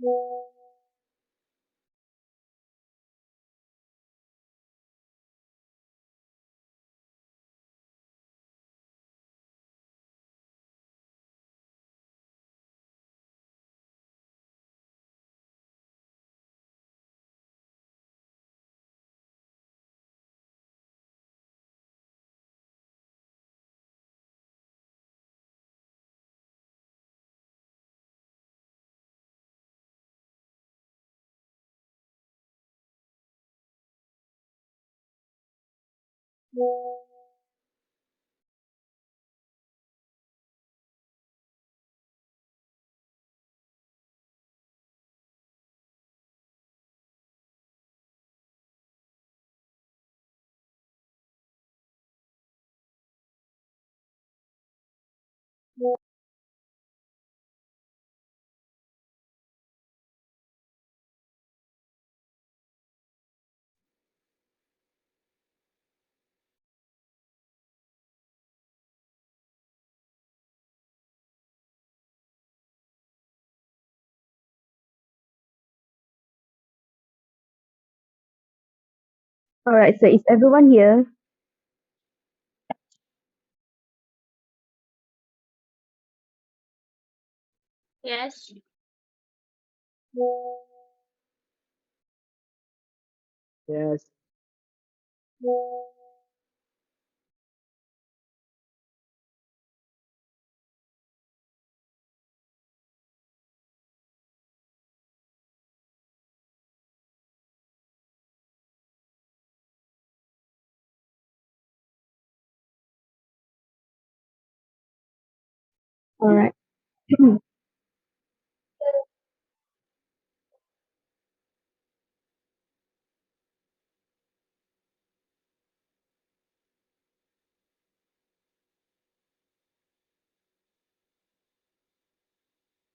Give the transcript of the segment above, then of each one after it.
All right, so is everyone here? Yes. Yes. All right.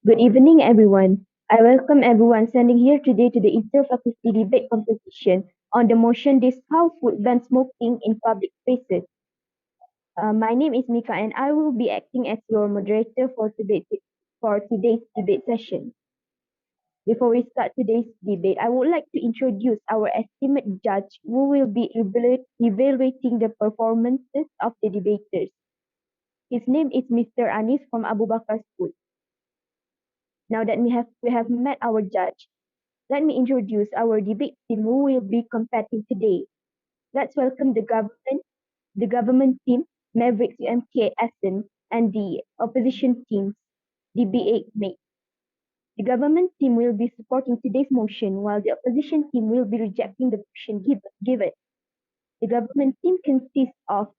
Good evening, everyone. I welcome everyone standing here today to the interfaculty debate competition on the motion "This House would ban smoking in public spaces." My name is Mika, and I will be acting as your moderator for today's debate session. Before we start today's debate, I would like to introduce our esteemed judge who will be evaluating the performances of the debaters. His name is Mr. Anis from Abu Bakar School. Now that we have met our judge, let me introduce our debate team who will be competing today. Let's welcome the government team, Mavericks UMK Essen, and the opposition teams, DBA Mate. The government team will be supporting today's motion, while the opposition team will be rejecting the motion given. The government team consists of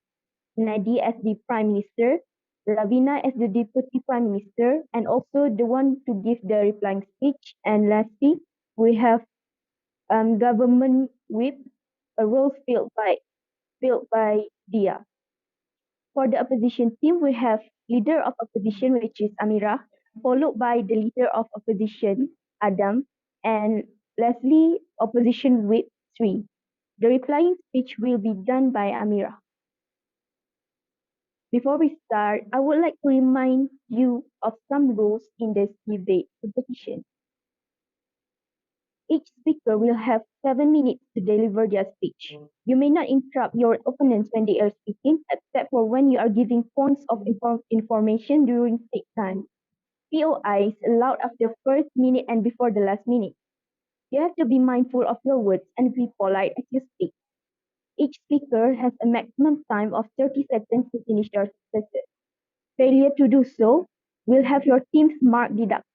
Nadi as the Prime Minister, Ravina as the Deputy Prime Minister, and also the one to give the replying speech. And lastly, we have government whip, a role filled by Dia. For the opposition team, we have leader of opposition, which is Amira, followed by the leader of opposition, Adam, and lastly, opposition whip, Sri. The replying speech will be done by Amira. Before we start, I would like to remind you of some rules in this debate competition. Each speaker will have 7 minutes to deliver their speech. You may not interrupt your opponents when they are speaking, except for when you are giving points of information during speak time. POI is allowed after first minute and before the last minute. You have to be mindful of your words and be polite as you speak. Each speaker has a maximum time of 30 seconds to finish their sentences. Failure to do so will have your team's mark deducted.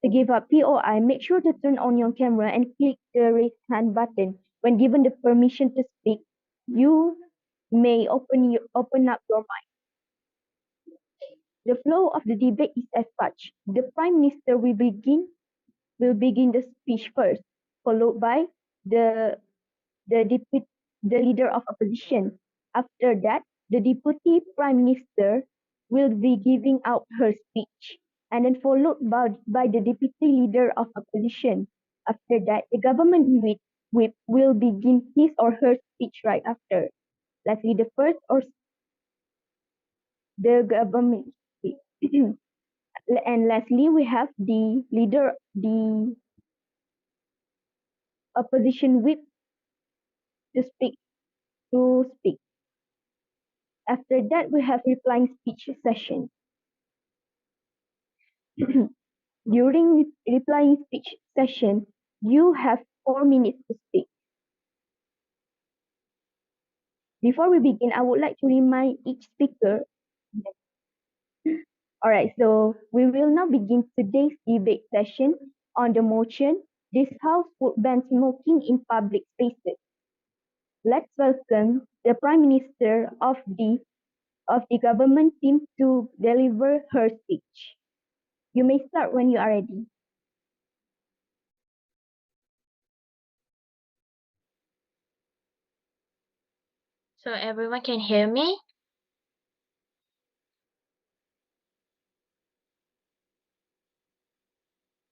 To give up POI, make sure to turn on your camera and click the raise hand button. When given the permission to speak, you may open up your mic. The flow of the debate is as such. The Prime Minister will begin the speech first, followed by the the deputy, the leader of opposition. After that, the deputy prime minister will be giving out her speech, and then followed by the deputy leader of opposition. After that, the government whip will begin his or her speech right after. Lastly, the first or the government whip. And lastly, we have the leader, the opposition whip to speak. To speak. After that, we have replying speech session. During replying speech session, you have 4 minutes to speak. Before we begin, I would like to remind each speaker. Alright, so we will now begin today's debate session on the motion, this House would ban smoking in public spaces. Let's welcome the Prime Minister of the government team to deliver her speech. You may start when you are ready. So everyone can hear me?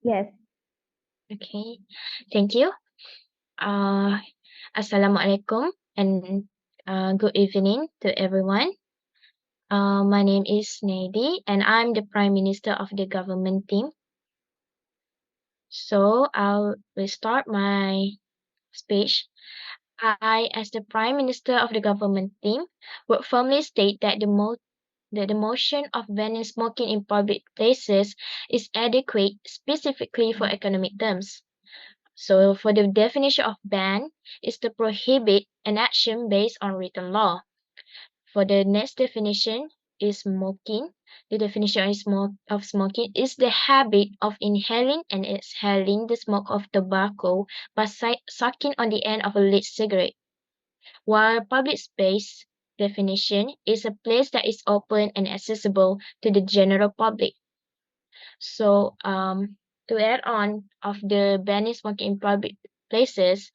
Yes. Okay. Thank you. Uh, Assalamualaikum and good evening to everyone. My name is Nady and I'm the Prime Minister of the government team. So I will start my speech. I, as the Prime Minister of the government team, would firmly state that the motion of banning smoking in public places is adequate specifically for economic terms. So, for the definition of ban is to prohibit an action based on written law. For the next definition is smoking. The definition of smoking is the habit of inhaling and exhaling the smoke of tobacco by sucking on the end of a lit cigarette. While public space definition is a place that is open and accessible to the general public. So, to add on of the banning smoking in public places,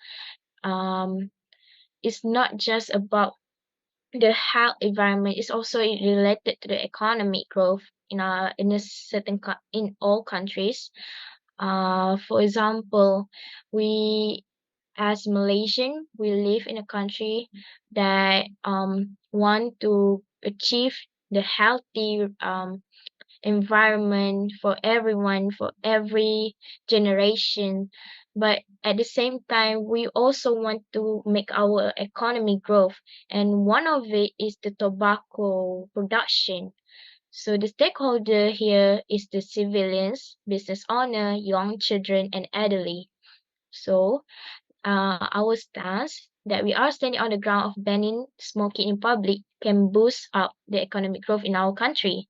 um, it's not just about the health environment. It's also related to the economic growth in a in all countries. For example, we as Malaysian, we live in a country that want to achieve the healthy environment for everyone, for every generation. But at the same time, we also want to make our economy growth. And one of it is the tobacco production. So the stakeholder here is the civilians, business owner, young children, and elderly. So our stance that we are standing on the ground of banning smoking in public can boost up the economic growth in our country.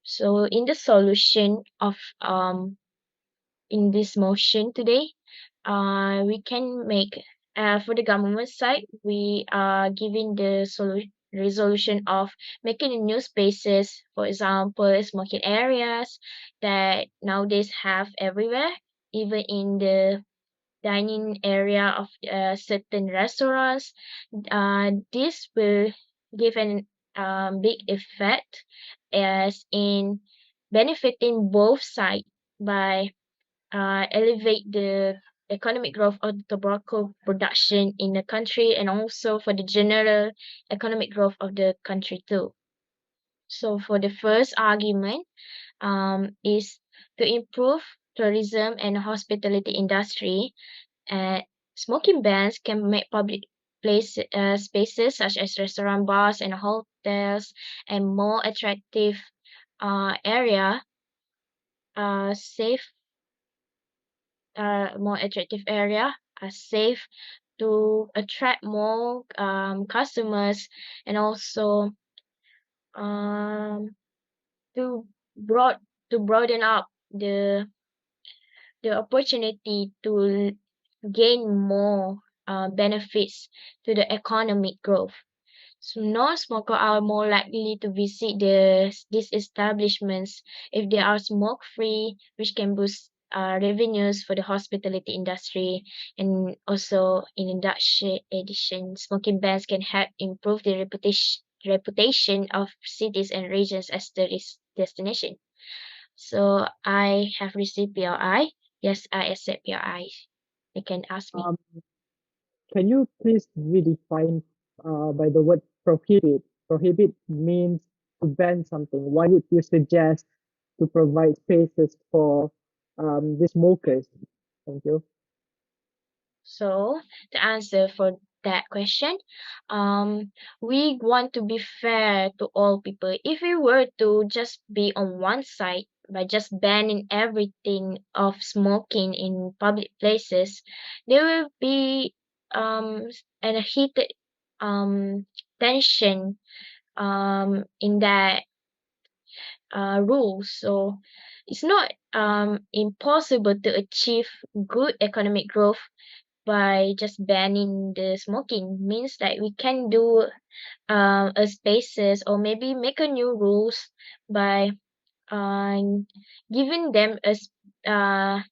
So in the solution of in this motion today, we can make for the government side, we are giving the resolution of making the new spaces, for example, smoking areas that nowadays have everywhere, even in the dining area of certain restaurants. This will give an big effect as in benefiting both sides by elevate the economic growth of the tobacco production in the country and also for the general economic growth of the country too. So for the first argument is to improve tourism and hospitality industry. Smoking bans can make public spaces such as restaurant, bars, and hotels and more attractive area safe more attractive area are safe to attract more customers and also um, to broad to broaden up the opportunity to gain more benefits to the economic growth. So non-smokers are more likely to visit these establishments if they are smoke-free, which can boost revenues for the hospitality industry. And also in addition, smoking bans can help improve the reputation of cities and regions as tourist destination. So I have received PLI. Yes, I accept PLI. You can ask me. Um, can you please redefine by the word prohibit? Prohibit means to ban something. Why would you suggest to provide spaces for the smokers? Thank you. So, to answer for that question, we want to be fair to all people. If we were to just be on one side by just banning everything of smoking in public places, there will be a heated tension in that rules. So it's not impossible to achieve good economic growth by just banning the smoking. Means that we can do a spaces or maybe make a new rules by giving them a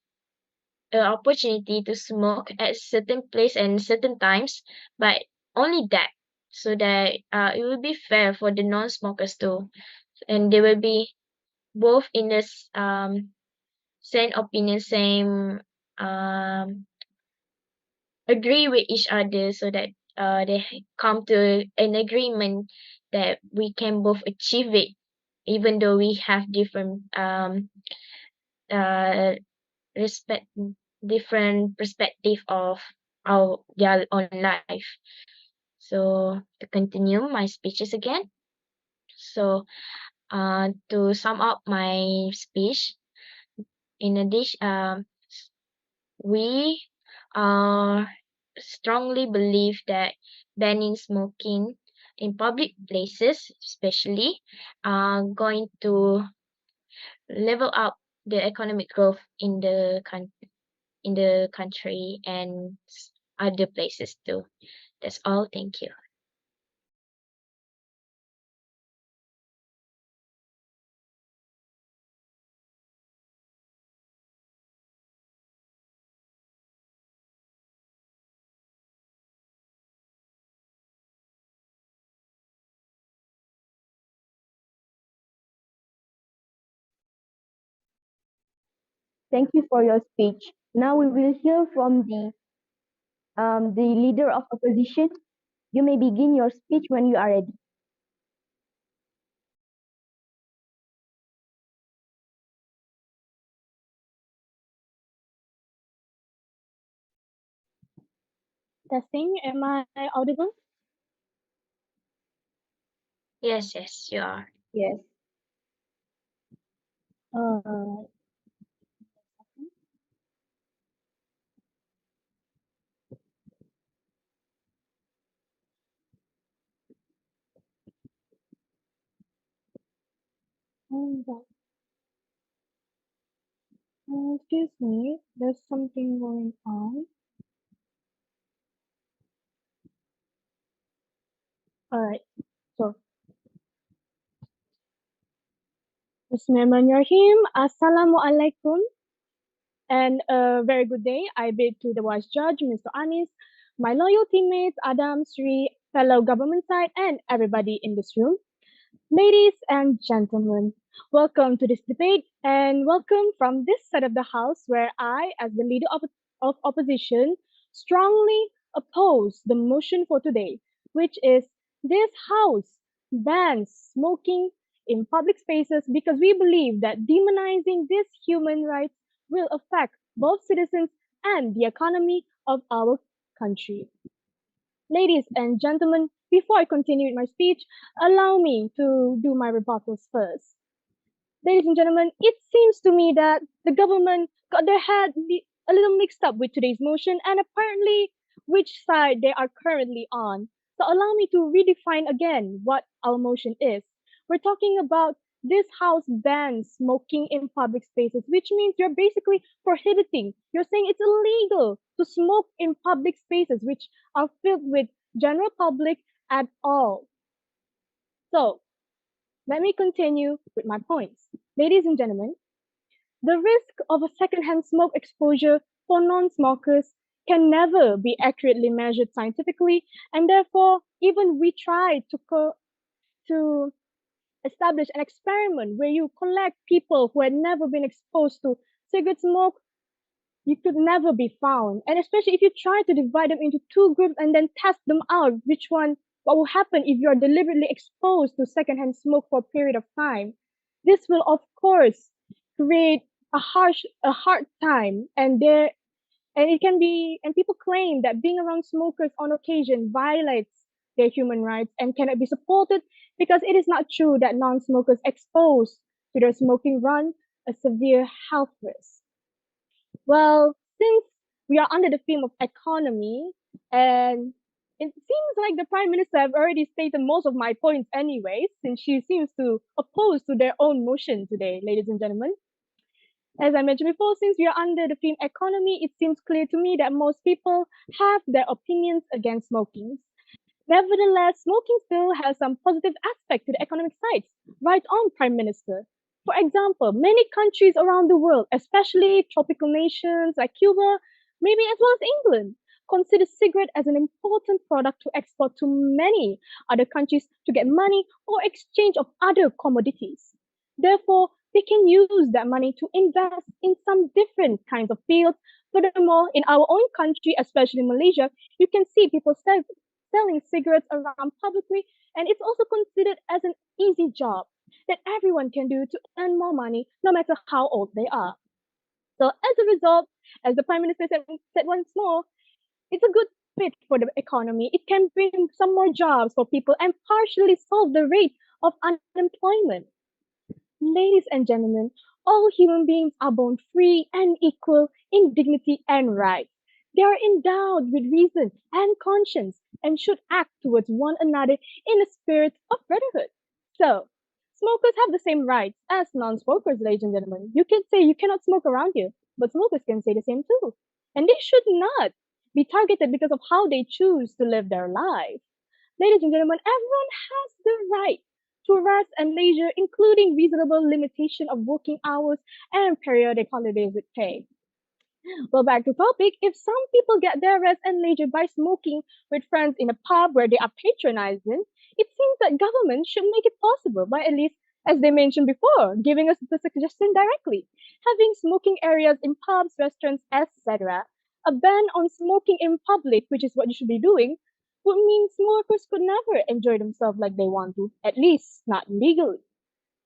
opportunity to smoke at certain place and certain times, but only that, so that it will be fair for the non-smokers too, and they will be both in this same opinion, same um agree with each other, so that they come to an agreement that we can both achieve it, even though we have different uh respect different perspective of our their own life. So to continue my speeches again, so to sum up my speech, in addition, we strongly believe that banning smoking in public places, especially, are going to level up the economic growth in in the country and other places too. That's all. Thank you. Thank you for your speech. Now we will hear from the leader of opposition. You may begin your speech when you are ready. Testing, am I audible? Yes, yes, you are. Yes. Uh, right. Excuse me, there's something going on. Alright, so Bismillahirrahmanirrahim. Assalamualaikum and a very good day. I bid to the wise judge, Mr. Anis, my loyal teammates, Adam, Sri, fellow government side, and everybody in this room. Ladies and gentlemen, welcome to this debate and welcome from this side of the house where I, as the leader of opposition, strongly oppose the motion for today, which is this house bans smoking in public spaces because we believe that demonizing these human rights will affect both citizens and the economy of our country. Ladies and gentlemen, before I continue with my speech, allow me to do my rebuttals first. Ladies and gentlemen, it seems to me that the government got their head a little mixed up with today's motion and apparently which side they are currently on. So allow me to redefine again what our motion is. We're talking about this house bans smoking in public spaces, which means you're basically prohibiting, you're saying it's illegal to smoke in public spaces which are filled with general public at all. So let me continue with my points. Ladies and gentlemen, the risk of a secondhand smoke exposure for non-smokers can never be accurately measured scientifically, and therefore, even we try to establish an experiment where you collect people who had never been exposed to cigarette smoke, you could never be found. And especially if you try to divide them into two groups and then test them out, what will happen if you are deliberately exposed to secondhand smoke for a period of time? This will, of course, create a hard time, and it can be, and people claim that being around smokers on occasion violates their human rights and cannot be supported because it is not true that non-smokers exposed to their smoking run a severe health risk. Well, since we are under the theme of economy, and it seems like the Prime Minister have already stated most of my points anyway, since she seems to oppose to their own motion today, ladies and gentlemen. As I mentioned before, since we are under the theme economy, it seems clear to me that most people have their opinions against smoking. Nevertheless, smoking still has some positive aspect to the economic sides. Right on, Prime Minister. For example, many countries around the world, especially tropical nations like Cuba, maybe as well as England, consider cigarette as an important product to export to many other countries to get money or exchange of other commodities. Therefore, they can use that money to invest in some different kinds of fields. Furthermore, in our own country, especially Malaysia, you can see people selling cigarettes around publicly, and it's also considered as an easy job that everyone can do to earn more money no matter how old they are. So as a result, as the Prime Minister said once more, it's a good fit for the economy. It can bring some more jobs for people and partially solve the rate of unemployment. Ladies and gentlemen, all human beings are born free and equal in dignity and rights. They are endowed with reason and conscience and should act towards one another in a spirit of brotherhood. So, smokers have the same rights as non-smokers, ladies and gentlemen. You can say you cannot smoke around you, but smokers can say the same too. And they should not be targeted because of how they choose to live their life. Ladies and gentlemen, everyone has the right to rest and leisure, including reasonable limitation of working hours and periodic holidays with pay. Well, back to topic. If some people get their rest and leisure by smoking with friends in a pub where they are patronizing, it seems that government should make it possible by at least, as they mentioned before, giving us the suggestion directly, having smoking areas in pubs, restaurants, etc. A ban on smoking in public, which is what you should be doing, would mean smokers could never enjoy themselves like they want to, at least not legally.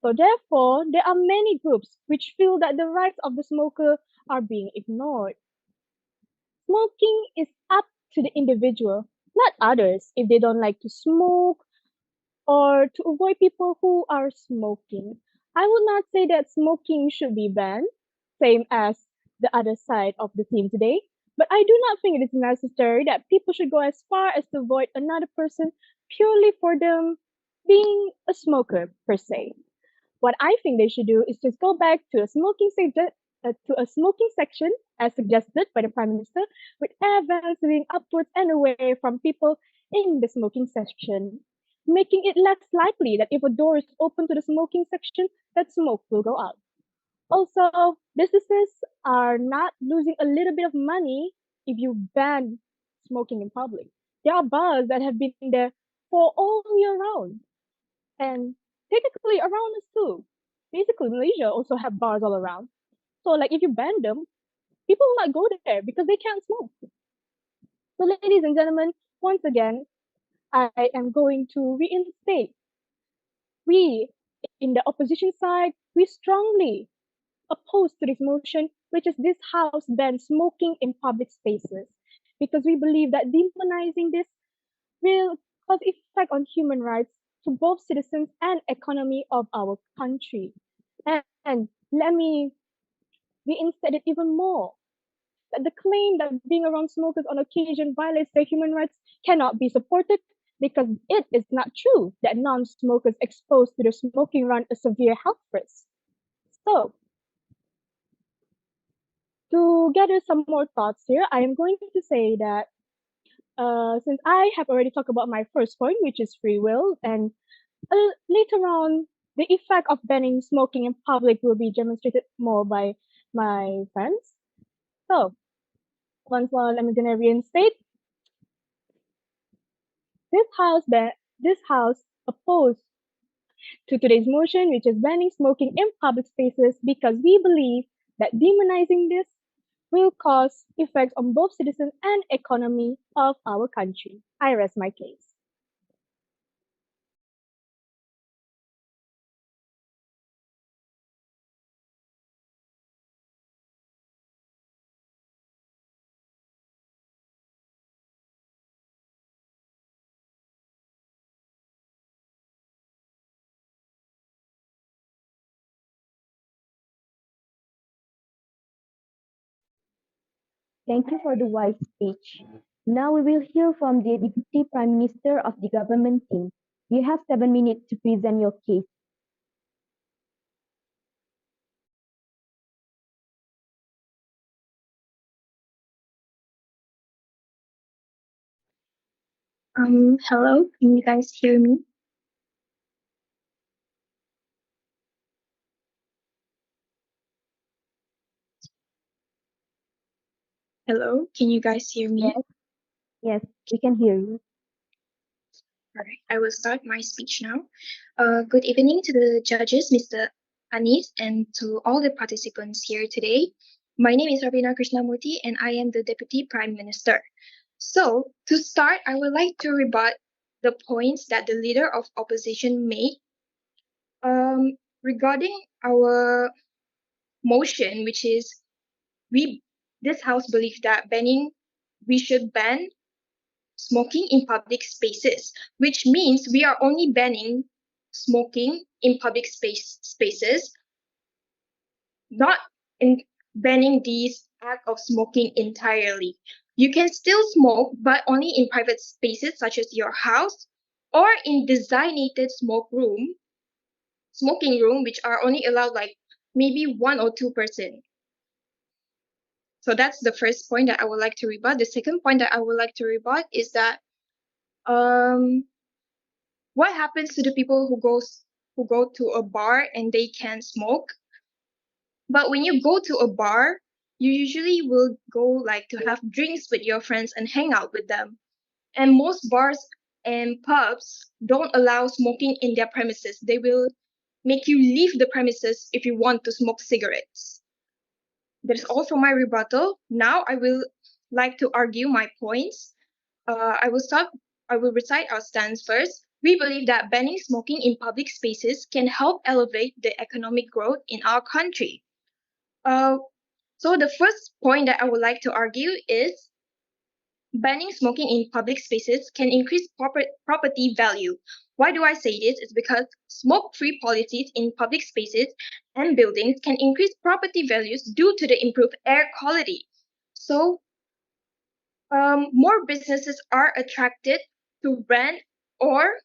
So therefore, there are many groups which feel that the rights of the smoker are being ignored. Smoking is up to the individual, not others, if they don't like to smoke or to avoid people who are smoking. I would not say that smoking should be banned, same as the other side of the theme today, but I do not think it is necessary that people should go as far as to avoid another person purely for them being a smoker per se. What I think they should do is just go back to a smoking section as suggested by the Prime Minister, with air vents moving upwards and away from people in the smoking section, making it less likely that if a door is open to the smoking section, that smoke will go out. Also, businesses are not losing a little bit of money if you ban smoking in public. There are bars that have been there for all year round, and technically around us too. Basically, Malaysia also have bars all around. So, like, if you ban them, people will not go there because they can't smoke. So, ladies and gentlemen, once again, I am going to reinstate. We, in the opposition side, we strongly oppose to this motion, which is this House ban smoking in public spaces, because we believe that demonizing this will cause effect on human rights to both citizens and economy of our country. And let me reinstate it even more, that the claim that being around smokers on occasion violates their human rights cannot be supported because it is not true that non-smokers exposed to the smoking run a severe health risk. So, to gather some more thoughts here, I am going to say that since I have already talked about my first point, which is free will, and later on, the effect of banning smoking in public will be demonstrated more by my friends. So, once more, I'm going to reinstate this house opposed to today's motion, which is banning smoking in public spaces, because we believe that demonizing this will cause effects on both citizens and economy of our country. I rest my case. Thank you for the wise speech. Now we will hear from the Deputy Prime Minister of the government team. You have 7 minutes to present your case. Hello, can you guys hear me? Hello, can you guys hear me? Yes, yes, we can hear you. All right, I will start my speech now. Good evening to the judges, Mr. Anis, and to all the participants here today. My name is Ravina Krishnamurthy, and I am the Deputy Prime Minister. So, to start, I would like to rebut the points that the leader of opposition made regarding our motion, which is we this house believes that we should ban smoking in public spaces, which means we are only banning smoking in public spaces, not in banning these act of smoking entirely. You can still smoke, but only in private spaces such as your house or in designated smoking room, which are only allowed like maybe 1 or 2 person. So that's the first point that I would like to rebut. The second point that I would like to rebut is that um what happens to the people who go to a bar and they can smoke? But when you go to a bar, you usually will go like to have drinks with your friends and hang out with them. And most bars and pubs don't allow smoking in their premises. They will make you leave the premises if you want to smoke cigarettes. That is also my rebuttal. Now I will like to argue my points. I will start. I will recite our stance first. We believe that banning smoking in public spaces can help elevate the economic growth in our country. Uh, so the first point that I would like to argue is banning smoking in public spaces can increase property value. Why do I say this? It's because smoke-free policies in public spaces and buildings can increase property values due to the improved air quality. So more businesses are attracted to rent or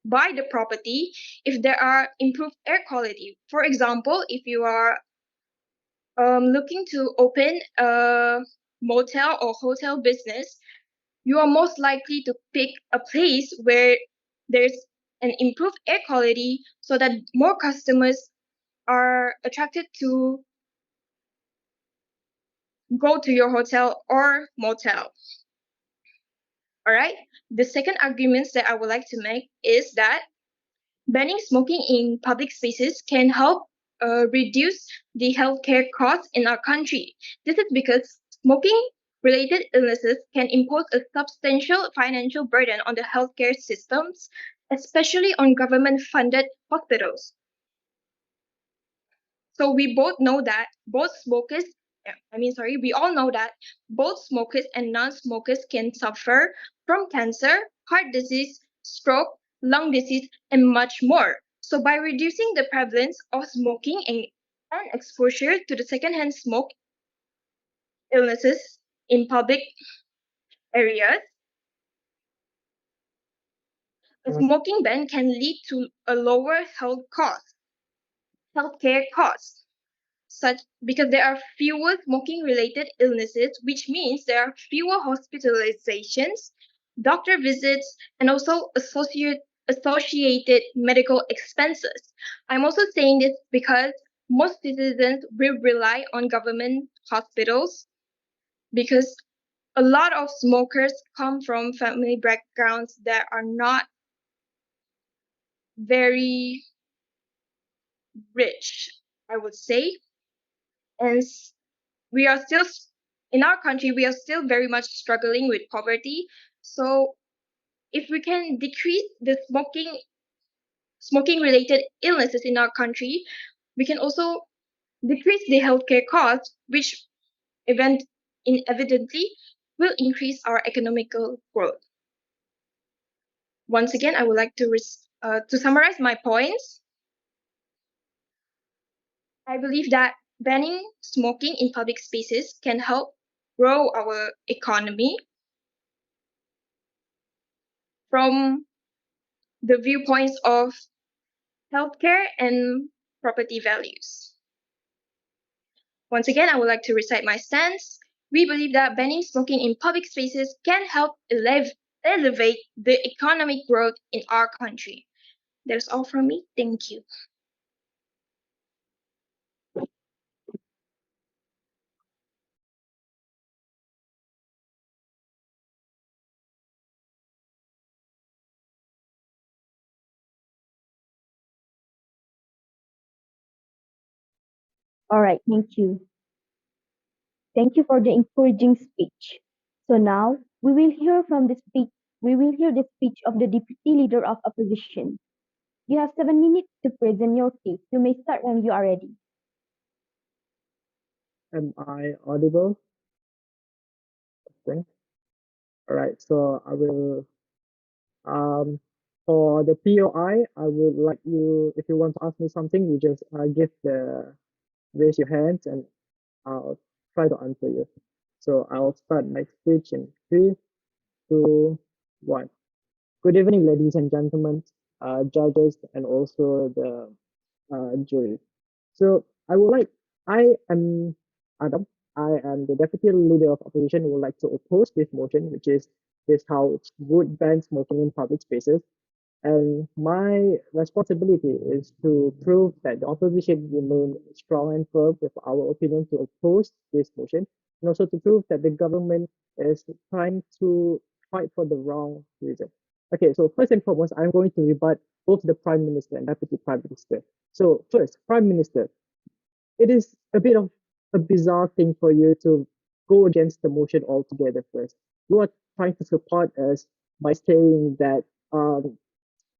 buy the property if there are improved air quality. For example, if you are looking to open a motel or hotel business, you are most likely to pick a place where there's an improved air quality so that more customers are attracted to go to your hotel or motel. All right. The second argument that I would like to make is that banning smoking in public spaces can help reduce the healthcare costs in our country. This is because smoking related illnesses can impose a substantial financial burden on the healthcare systems, especially on government funded hospitals. So we both know that we all know that both smokers and non-smokers can suffer from cancer, heart disease, stroke, lung disease, and much more. So by reducing the prevalence of smoking and exposure to the secondhand smoke illnesses in public areas, a smoking ban can lead to a lower healthcare cost. Such because there are fewer smoking related illnesses, which means there are fewer hospitalizations, doctor visits, and also associated medical expenses. I'm also saying this because most citizens will rely on government hospitals because a lot of smokers come from family backgrounds that are not very rich, I would say. And we are still in our country we are still very much struggling with poverty. So if we can decrease the smoking related illnesses in our country, we can also decrease the healthcare costs, which event evidently will increase our economical growth. Once again, I would like to summarize my points. I believe that banning smoking in public spaces can help grow our economy from the viewpoints of healthcare and property values. Once again, I would like to recite my stance. We believe that banning smoking in public spaces can help elevate the economic growth in our country. That's all from me. Thank you. All right, thank you. Thank you for the encouraging speech. So now we will hear the speech of the Deputy Leader of Opposition. You have 7 minutes to present your case. You may start when you are ready. Am I audible? Okay. All right. So I will. For the POI, I would like you, if you want to ask me something, you just raise your hands, and I'll try to answer you. So I'll start my speech in 3, 2, 1. Good evening, ladies and gentlemen, judges, and also the jury. So I am Adam. I am the deputy leader of opposition who would like to oppose this motion, which is this House would ban smoking in public spaces. And my responsibility is to prove that the opposition remain strong and firm with our opinion to oppose this motion, and also to prove that the government is trying to fight for the wrong reason. Okay, so first and foremost, I'm going to rebut both the Prime Minister and Deputy Prime Minister. So first, Prime Minister, it is a bit of a bizarre thing for you to go against the motion altogether first. You are trying to support us by saying that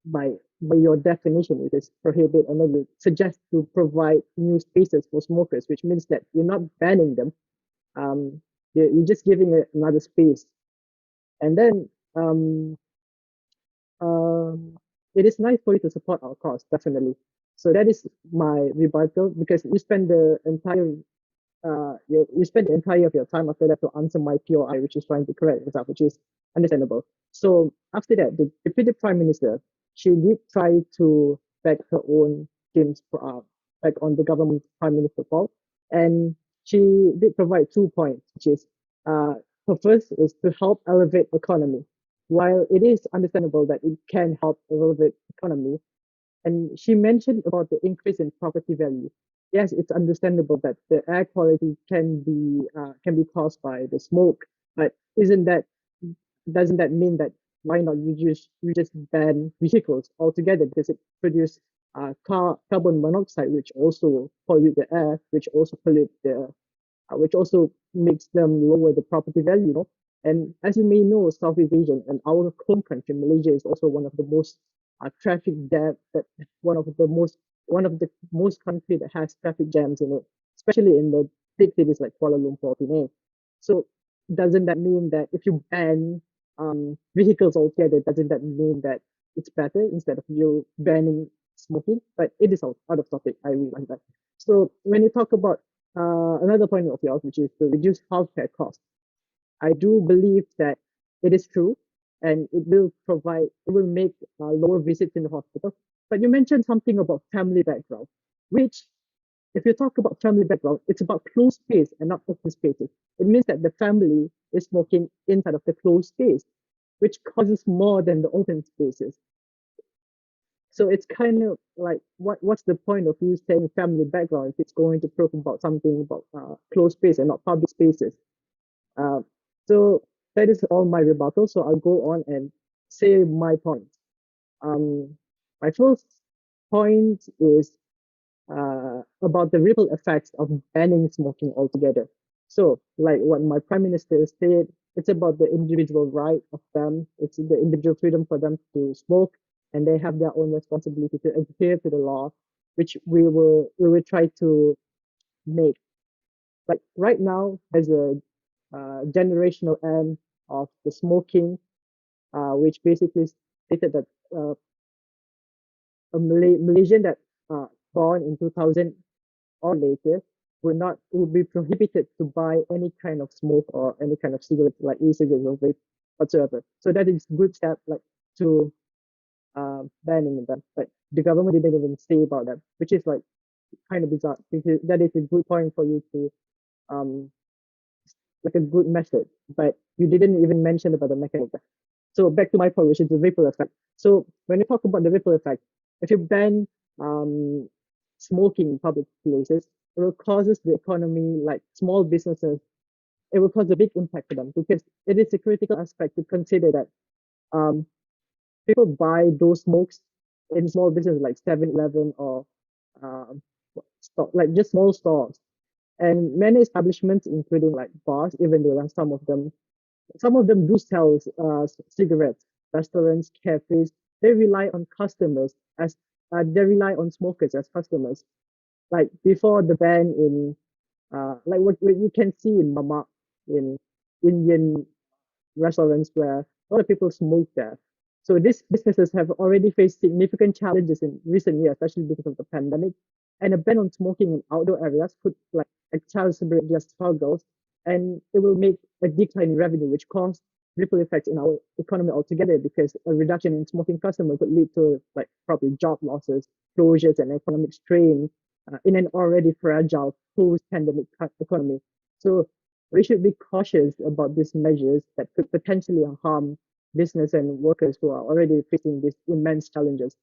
by your definition, it is prohibit and then you suggest to provide new spaces for smokers, which means that you're not banning them. You're just giving it another space. And then um, it is nice for you to support our cause, definitely. So that is my rebuttal because you spend the entire of your time after that to answer my POI, which is trying to correct yourself, which is understandable. So after that, the deputy prime minister, she did try to back her own team's back on the government prime minister fault, and she did provide 2 points, which is uh, her first is to help elevate economy. While it is understandable that it can help elevate economy, and she mentioned about the increase in property value. Yes, it's understandable that the air quality can be caused by the smoke, but isn't that doesn't that mean that why not you just ban vehicles altogether because it produces carbon monoxide, which also pollute the air, which also makes them lower the property value, you know. And as you may know, Southeast Asia and our home country, Malaysia, is also one of the most traffic jam that one of the most country that has traffic jams in it, especially in the big cities like Kuala Lumpur, Penang. So doesn't that mean that if you ban vehicles altogether, doesn't that mean that it's better instead of you banning smoking? But it is out of topic. I realize that. So when you talk about another point of yours, which is to reduce healthcare costs, I do believe that it is true, and it will make lower visits in the hospital. But you mentioned something about family background, which, if you talk about family background, it's about closed space and not open spaces. It means that the family is smoking inside of the closed space, which causes more than the open spaces. So it's kind of like what's the point of you saying family background if it's going to prove about something about closed space and not public spaces? Uh, so that is all my rebuttal. So I'll go on and say my point. Um, my first point is about the ripple effects of banning smoking altogether. So, like what my prime minister said, it's about the individual right of them. It's the individual freedom for them to smoke, and they have their own responsibility to adhere to the law, which we will try to make. Like right now, there's a generational end of the smoking, which basically stated that a Malaysian that born in 2000 or later would be prohibited to buy any kind of smoke or any kind of cigarette like e-cigarettes or vape whatsoever. So that is good step like to banning them. But the government didn't even say about that, which is like kind of bizarre because that is a good point for you to um like a good method, but you didn't even mention about the mechanism. So back to my point, which is the ripple effect. So when we talk about the ripple effect, if you ban um, smoking in public places, it will causes the economy, like small businesses, it will cause a big impact for them because it is a critical aspect to consider that um, people buy those smokes in small businesses like 7-Eleven or um, like just small stores. And many establishments, including like bars, even though some of them do sell cigarettes. Restaurants, cafes, they rely on customers as they rely on smokers as customers. Like before the ban in like what you can see in Mama in Indian restaurants where a lot of people smoke there. So these businesses have already faced significant challenges in recent years, especially because of the pandemic. And a ban on smoking in outdoor areas could like exacerbate their struggles, and it will make a decline in revenue, which cause ripple effects in our economy altogether. Because a reduction in smoking customers could lead to like probably job losses, closures, and economic strain in an already fragile post-pandemic economy. So we should be cautious about these measures that could potentially harm business and workers who are already facing these immense challenges.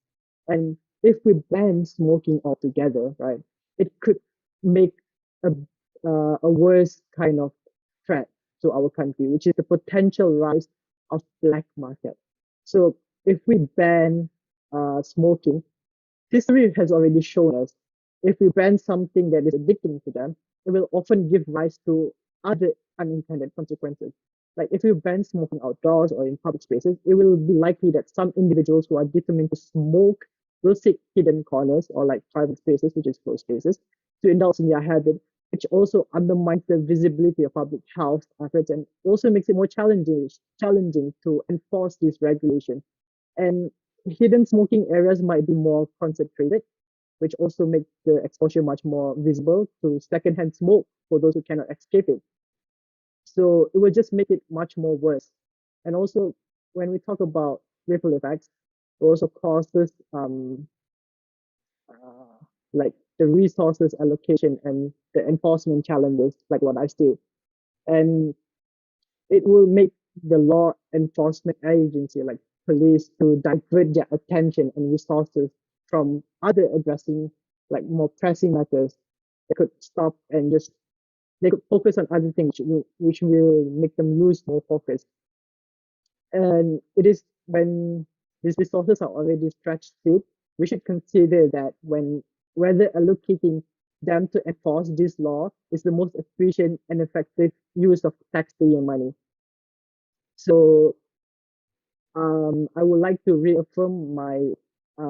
And if we ban smoking altogether, right, it could make a, a worse kind of threat to our country, which is the potential rise of black market. So if we ban smoking, history has already shown us if we ban something that is addicting to them, it will often give rise to other unintended consequences. Like if you ban smoking outdoors or in public spaces, it will be likely that some individuals who are determined to smoke will seek hidden corners or like private spaces, which is closed spaces, to indulge in their habit, which also undermines the visibility of public health efforts and also makes it more challenging to enforce these regulations. And hidden smoking areas might be more concentrated, which also makes the exposure much more visible to secondhand smoke for those who cannot escape it. So it will just make it much more worse. And also, when we talk about ripple effects, it also causes uh, like the resources allocation and the enforcement challenges, like what I said. And it will make the law enforcement agency like police to divert their attention and resources from other addressing like more pressing matters. They could stop and just they could focus on other things which will make them lose more focus. And it is when these resources are already stretched thin, we should consider that when whether allocating them to enforce this law is the most efficient and effective use of taxpayer money. So I would like to reaffirm my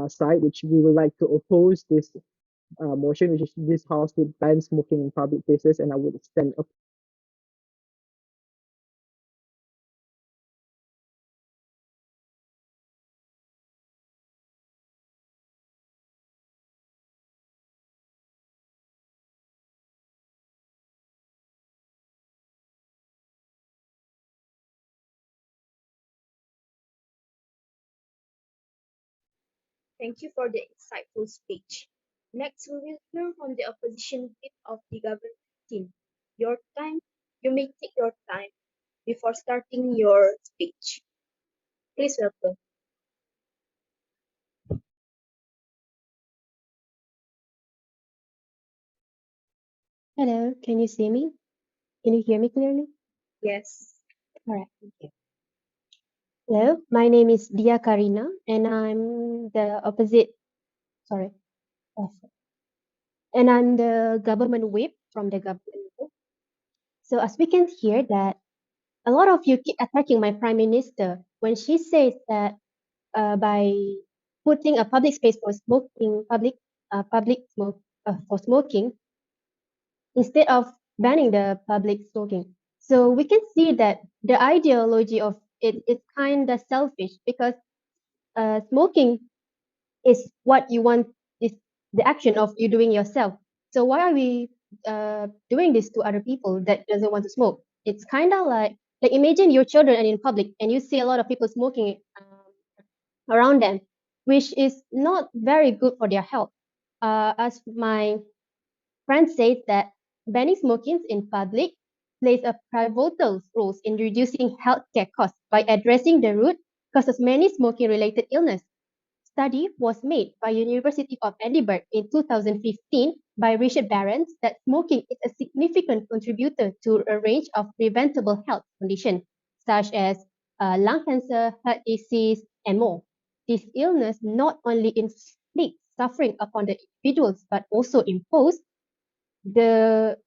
side, which we would like to oppose this motion, which is this House would ban smoking in public places, and I would extend a Thank you for the insightful speech. Next, we will hear from the opposition leader of the government team. Your time, you may take your time before starting your speech. Please welcome. Hello, can you see me? Can you hear me clearly? Yes. All right, thank you. Hello, my name is Dia Karina, and I'm the opposite, sorry, oh, and I'm the government whip from the government. So as we can hear that a lot of you keep attacking my prime minister when she says that by putting a public space for smoking, public smoke for smoking, instead of banning the public smoking. So we can see that the ideology of it is kind of selfish because smoking is what you want, is the action of you doing yourself. So why are we doing this to other people that doesn't want to smoke. It's kind of like imagine your children are in public and you see a lot of people smoking around them, which is not very good for their health. As my friend says that banning smoking in public plays a pivotal role in reducing healthcare costs by addressing the root causes many smoking-related illness. Study was made by University of Edinburgh in 2015 by Richard Barons that smoking is a significant contributor to a range of preventable health conditions such as lung cancer, heart disease, and more. This illness not only inflicts suffering upon the individuals but also impose the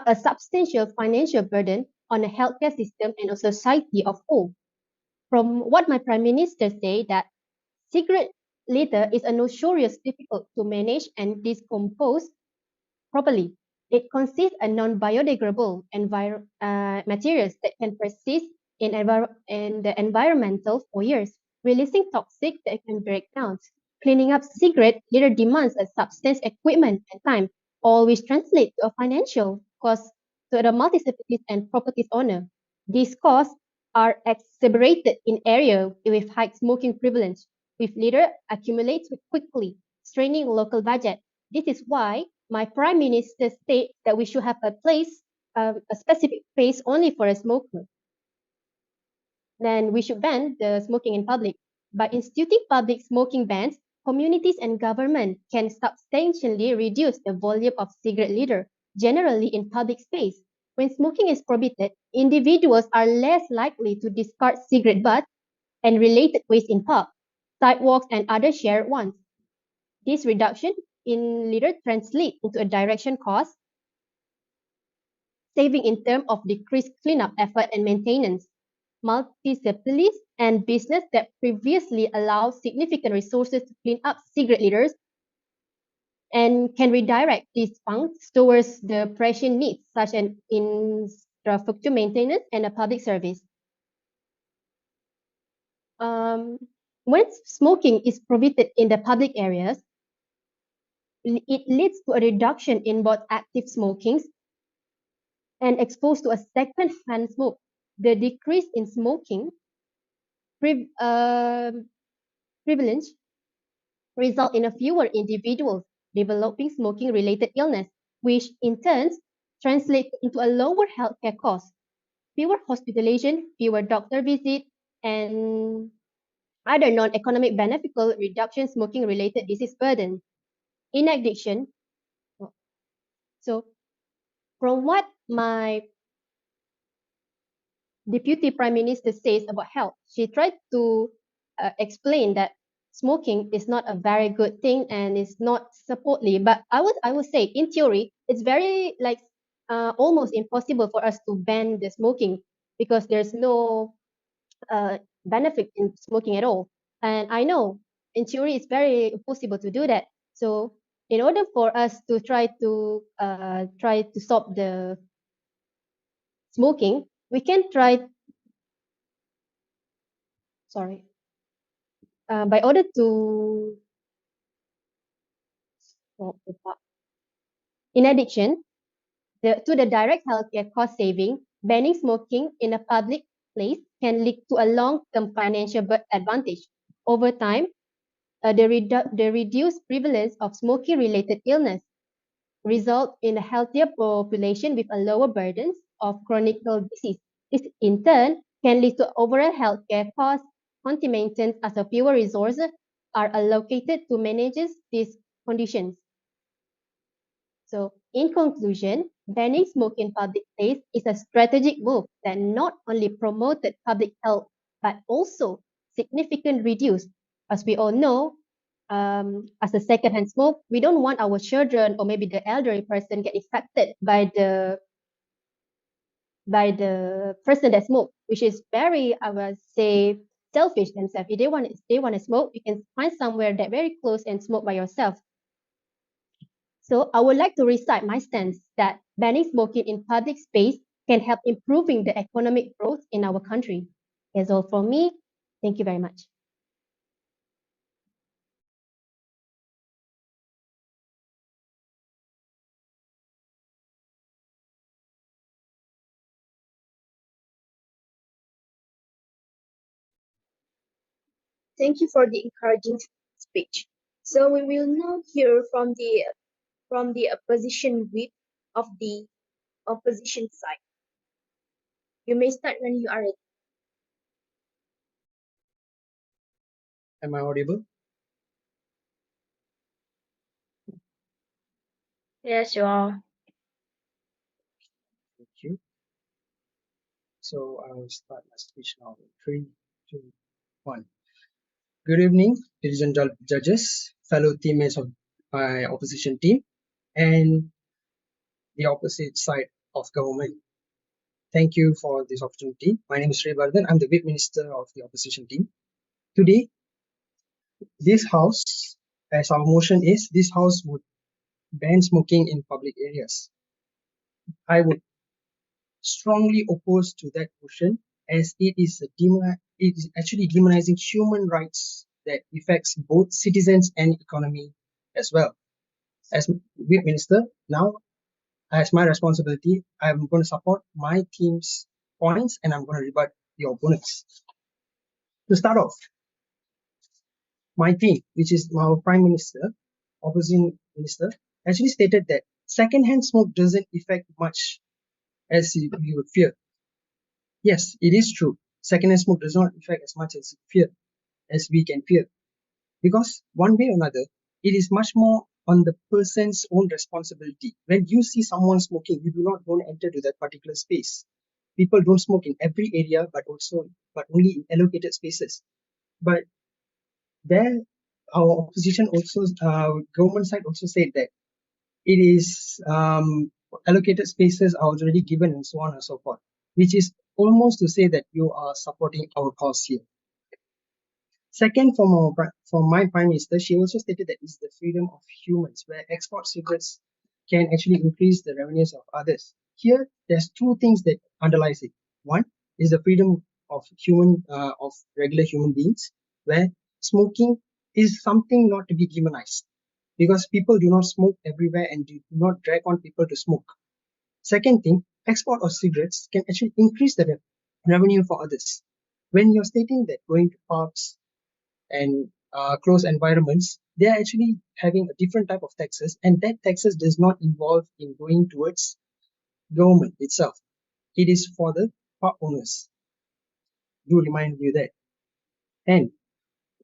a substantial financial burden on the healthcare system and a society of whole. From what my prime minister said that cigarette litter is a notorious difficult to manage and decompose properly. It consists of non-biodegradable materials that can persist in the environmental for years, releasing toxic that can break down. Cleaning up cigarette litter demands a substance, equipment, and time, all which translate to a financial cost to the multi-facilities and properties owner. These costs are exacerbated in areas with high smoking prevalence, with litter accumulates quickly, straining local budget. This is why my prime minister stated that we should have a specific place only for a smoker. Then we should ban the smoking in public. By instituting public smoking bans, communities and government can substantially reduce the volume of cigarette litter, generally in public space. When smoking is prohibited, individuals are less likely to discard cigarette butts and related waste in parks, sidewalks, and other shared ones. This reduction in litter translates into a direction cost saving in terms of decreased cleanup effort and maintenance. Municipalities and business that previously allowed significant resources to clean up cigarette litters and can redirect these funds towards the pressing needs such as infrastructure maintenance and a public service. When smoking is prohibited in the public areas, it leads to a reduction in both active smoking and exposed to a second-hand smoke. The decrease in smoking pre- uh, prevalence result in a fewer individuals developing smoking-related illness, which in turn translates into a lower healthcare cost, fewer hospitalization, fewer doctor visits, and other non-economic beneficial reduction smoking-related disease burden. In addition, so from what my Deputy Prime Minister says about health, she tried to explain that smoking is not a very good thing and it's not supportly. But I would say in theory, it's very like almost impossible for us to ban the smoking because there's no benefit in smoking at all. And I know in theory it's very impossible to do that. So in order for us to try to stop the smoking, we can try sorry by order to in addition to the direct healthcare cost saving, banning smoking in a public place can lead to a long-term financial advantage. Over time, the reduced prevalence of smoking-related illness result in a healthier population with a lower burdens of chronic disease. This in turn can lead to overall healthcare costs, county maintenance as a fewer resources are allocated to manage these conditions. So, in conclusion, banning smoking in public place is a strategic move that not only promoted public health but also significantly reduced. As we all know, as a secondhand smoke, we don't want our children or maybe the elderly person get affected by the person that smoke, which is very, I would say, selfish themselves. If they want to smoke, you can find somewhere that very close and smoke by yourself. So I would like to recite my stance that banning smoking in public space can help improving the economic growth in our country. That's all from me. Thank you very much. Thank you for the encouraging speech. So we will now hear from the opposition whip of the opposition side. You may start when you are ready. Am I audible? Yes, you are. Thank you. So I will start my speech now. 3, 2, 1. Good evening, ladies and judges, fellow teammates of my opposition team, and the opposite side of government. Thank you for this opportunity. My name is Srivardhan. I'm the Whip Minister of the opposition team. Today, this house, as our motion is, this house would ban smoking in public areas. I would strongly opposed to that motion as it is actually demonizing human rights that affects both citizens and economy as well. As Whip Minister, now as my responsibility, I'm going to support my team's points and I'm going to rebut the opponents. To start off, my team, which is our Prime Minister, opposition minister, actually stated that secondhand smoke doesn't affect much as you would fear. Yes, it is true. Secondhand smoke does not affect as much as we can fear. Because one way or another, it is much more on the person's own responsibility. When you see someone smoking, you do not want to enter to that particular space. People don't smoke in every area, but only in allocated spaces. But there, our opposition also, government side also said that it is allocated spaces are already given and so on and so forth, which is almost to say that you are supporting our cause here. Second, from my Prime Minister, she also stated that it's the freedom of humans, where export secrets can actually increase the revenues of others. Here, there's two things that underlies it. One is the freedom of regular human beings, where smoking is something not to be demonized, because people do not smoke everywhere and do not drag on people to smoke. Second thing, export of cigarettes can actually increase the revenue for others. When you're stating that going to pubs and closed environments, they're actually having a different type of taxes, and that taxes does not involve in going towards government itself. It is for the pub owners. Do remind you that. And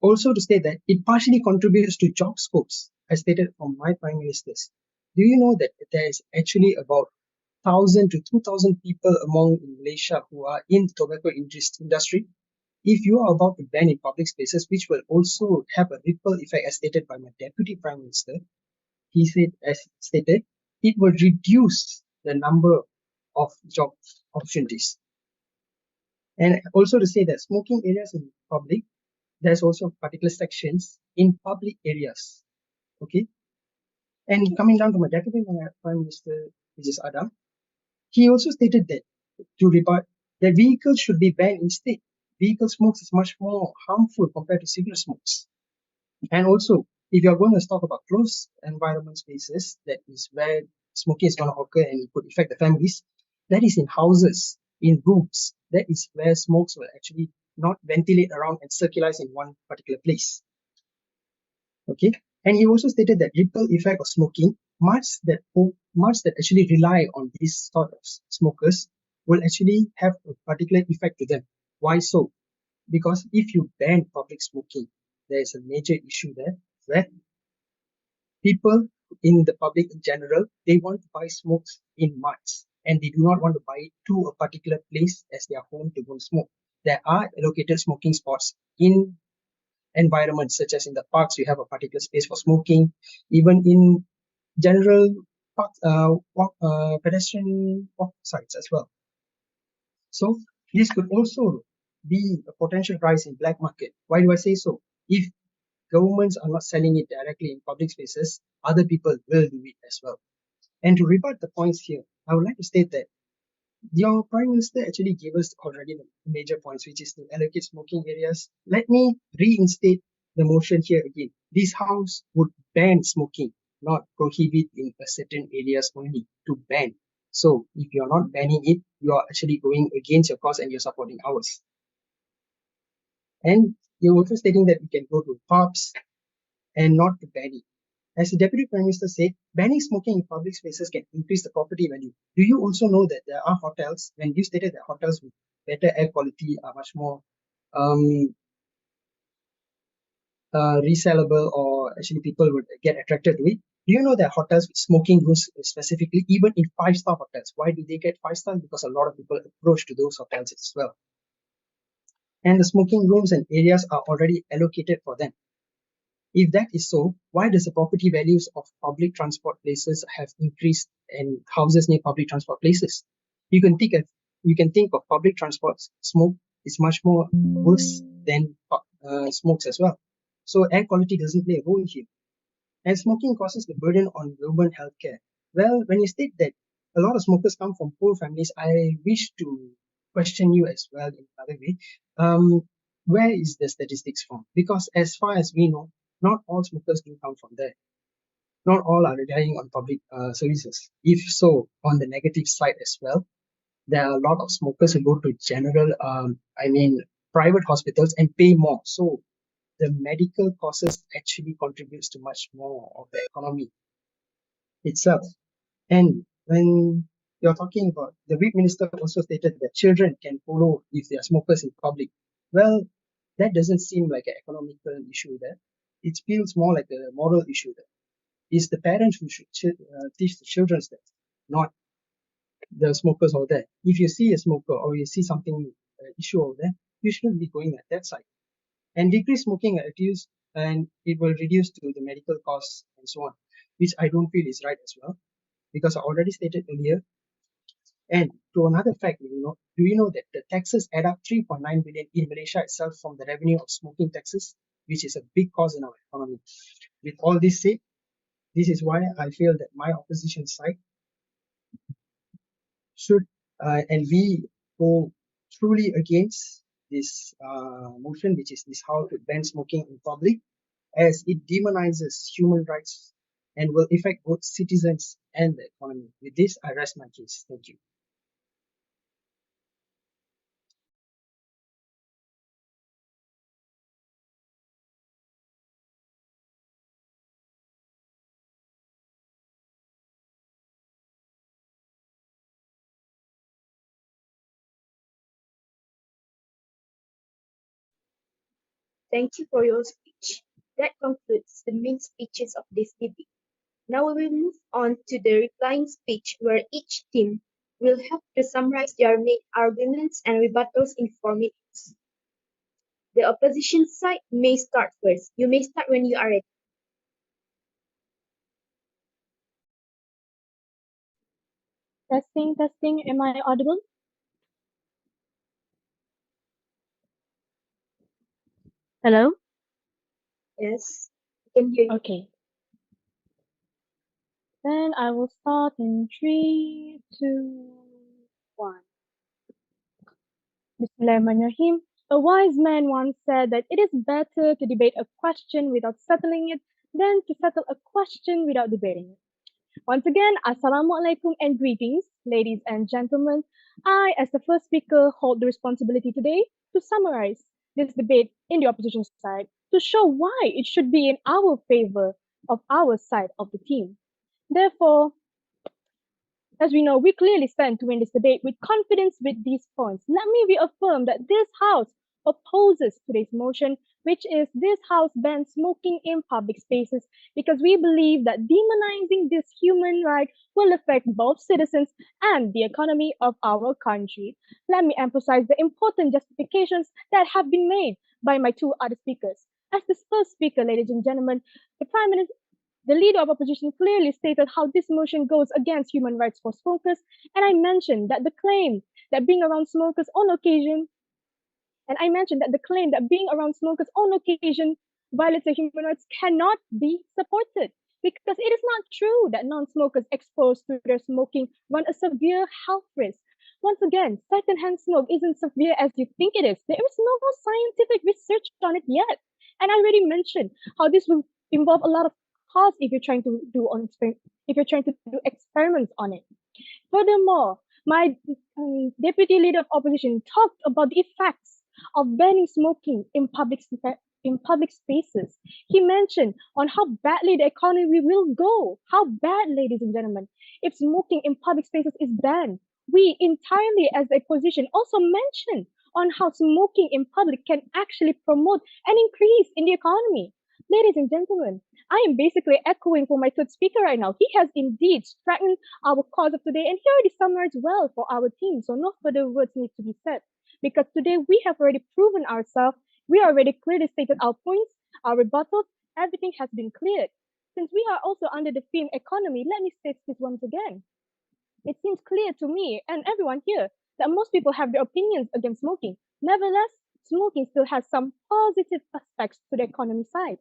also to state that it partially contributes to job scopes, as stated from my prime ministers. Do you know that there is actually about 1,000 to 2,000 people among in Malaysia who are in the tobacco industry? If you are about to ban in public spaces, which will also have a ripple effect, as stated by my deputy prime minister, he said, as stated, it will reduce the number of job opportunities. And also to say that smoking areas in public, there's also particular sections in public areas. Okay. And coming down to my deputy prime minister, which is Adam, he also stated that to rebut that vehicles should be banned instead. Vehicle smokes is much more harmful compared to cigarette smokes. And also, if you're going to talk about closed environment spaces, that is where smoking is going to occur and it could affect the families, that is in houses, in rooms. That is where smokes will actually not ventilate around and circulate in one particular place. Okay, and he also stated that ripple effect of smoking, much that actually rely on these sort of smokers will actually have a particular effect to them. Why so? Because if you ban public smoking, there is a major issue there where people in the public in general, they want to buy smokes in mass and they do not want to buy it to a particular place as their home to go smoke. There are allocated smoking spots in environments, such as in the parks, you have a particular space for smoking. Even in general park, pedestrian walk sites as well. So this could also be a potential rise in black market. Why do I say so? If governments are not selling it directly in public spaces, other people will do it as well. And to rebut the points here, I would like to state that your Prime Minister actually gave us already the major points, which is to allocate smoking areas. Let me reinstate the motion here again. This House would ban smoking, not prohibit in a certain areas only, to ban. So if you're not banning it, you are actually going against your cause and you're supporting ours. And you're also stating that we can go to pubs and not to ban it. As the Deputy Prime Minister said, banning smoking in public spaces can increase the property value. Do you also know that there are hotels, when you stated that hotels with better air quality are much more resellable, or actually people would get attracted to it? Do you know that hotels with smoking rooms specifically, even in 5-star hotels, why do they get 5 stars? Because a lot of people approach to those hotels as well. And the smoking rooms and areas are already allocated for them. If that is so, why does the property values of public transport places have increased and houses near public transport places? You can think of public transport smoke is much more worse than smokes as well. So air quality doesn't play a role here. And smoking causes the burden on urban healthcare. Well, when you state that a lot of smokers come from poor families, I wish to question you as well in another way. Where is the statistics from? Because as far as we know, not all smokers do come from there. Not all are relying on public services. If so, on the negative side as well, there are a lot of smokers who go to private hospitals and pay more. So the medical costs actually contributes to much more of the economy itself. And when you're talking about, the Whip Minister also stated that children can follow if they are smokers in public. Well, that doesn't seem like an economical issue there. It feels more like a moral issue there. It's the parents who should teach the children that, not the smokers over there. If you see a smoker or you see something issue over there, you shouldn't be going at that side. And decrease smoking and it will reduce to the medical costs and so on, which I don't feel is right as well, because I already stated earlier. And to another fact, do you know that the taxes add up 3.9 billion in Malaysia itself from the revenue of smoking taxes, which is a big cost in our economy. With all this said, this is why I feel that my opposition side should and we go truly against this motion, which is this how to ban smoking in public, as it demonizes human rights and will affect both citizens and the economy. With this, I rest my case. Thank you. Thank you for your speech. That concludes the main speeches of this debate. Now we will move on to the replying speech, where each team will have to summarize their main arguments and rebuttals in 4 minutes. The opposition side may start first. You may start when you are ready. Testing, testing. Am I audible? Hello? Yes, I can hear you. Okay. Then I will start in 3, 2, 1. Bismillahirrahmanirrahim. A wise man once said that it is better to debate a question without settling it than to settle a question without debating it. Once again, Assalamualaikum and greetings, ladies and gentlemen. I, as the first speaker, hold the responsibility today to summarize this debate in the opposition side to show why it should be in our favor of our side of the team. Therefore, as we know, we clearly stand to win this debate with confidence with these points. Let me reaffirm that this House opposes today's motion, which is this House bans smoking in public spaces, because we believe that demonizing this human right will affect both citizens and the economy of our country. Let me emphasize the important justifications that have been made by my two other speakers. As the first speaker, ladies and gentlemen, the leader of opposition clearly stated how this motion goes against human rights for smokers, and I mentioned that the claim that being around smokers on occasion violates the human rights cannot be supported, because it is not true that non-smokers exposed to their smoking run a severe health risk. Once again, secondhand smoke isn't severe as you think it is. There is no scientific research on it yet. And I already mentioned how this will involve a lot of cost if you're trying to do experiments on it. Furthermore, my deputy leader of opposition talked about the effects of banning smoking in public spaces. He mentioned on how badly the economy will go. How bad, ladies and gentlemen, if smoking in public spaces is banned. We entirely, as a position, also mentioned on how smoking in public can actually promote an increase in the economy. Ladies and gentlemen, I am basically echoing for my third speaker right now. He has indeed strengthened our cause of today, and he already summarized well for our team, so no further words need to be said. Because today we have already proven ourselves, we already clearly stated our points, our rebuttals, everything has been cleared. Since we are also under the theme economy, let me state this once again. It seems clear to me and everyone here that most people have their opinions against smoking. Nevertheless, smoking still has some positive aspects to the economy side.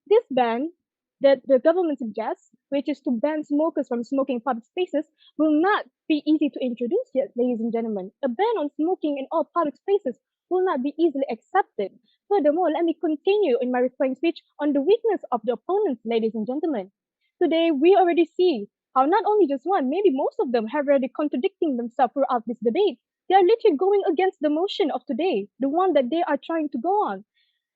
This ban that the government suggests, which is to ban smokers from smoking in public spaces, will not be easy to introduce yet, ladies and gentlemen. A ban on smoking in all public spaces will not be easily accepted. Furthermore, let me continue in my replying speech on the weakness of the opponents, ladies and gentlemen. Today, we already see how not only just one, maybe most of them have already contradicting themselves throughout this debate. They are literally going against the motion of today, the one that they are trying to go on.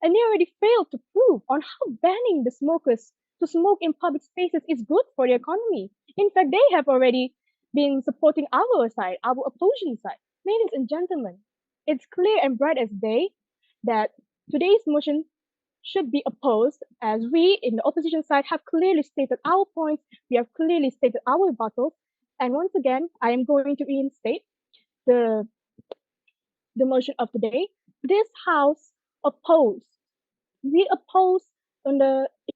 And they already failed to prove on how banning the smokers to smoke in public spaces is good for the economy. In fact, they have already been supporting our side, our opposition side. Ladies and gentlemen, it's clear and bright as day that today's motion should be opposed, as we in the opposition side have clearly stated our points, we have clearly stated our rebuttals. And once again, I am going to reinstate the, the motion of the day. This House opposed we oppose on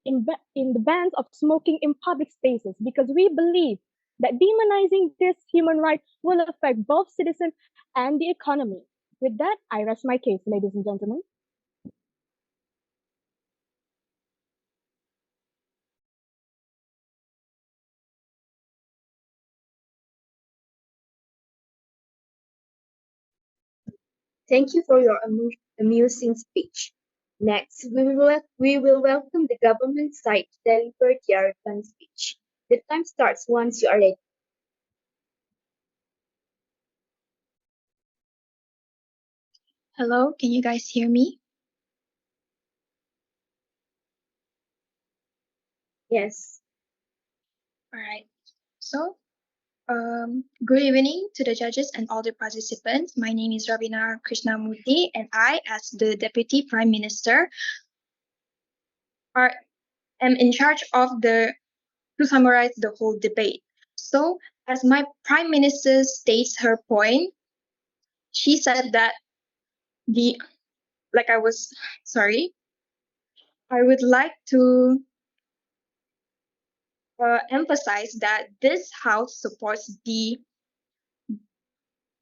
in the bans of smoking in public spaces because we believe that demonizing this human right will affect both citizens and the economy. With that, I rest my case, ladies and gentlemen. Thank you for your amusing speech. Next, we will welcome the government side to deliver their turn speech. The time starts once you are ready. Hello, can you guys hear me? Yes. All right. So, good evening to the judges and all the participants. My name is Ravina Krishnamurthy, and I, as the Deputy Prime Minister, am in charge of to summarize the whole debate. So, as my Prime Minister states her point, she said that the like I was sorry, I would like to emphasize that this House supports the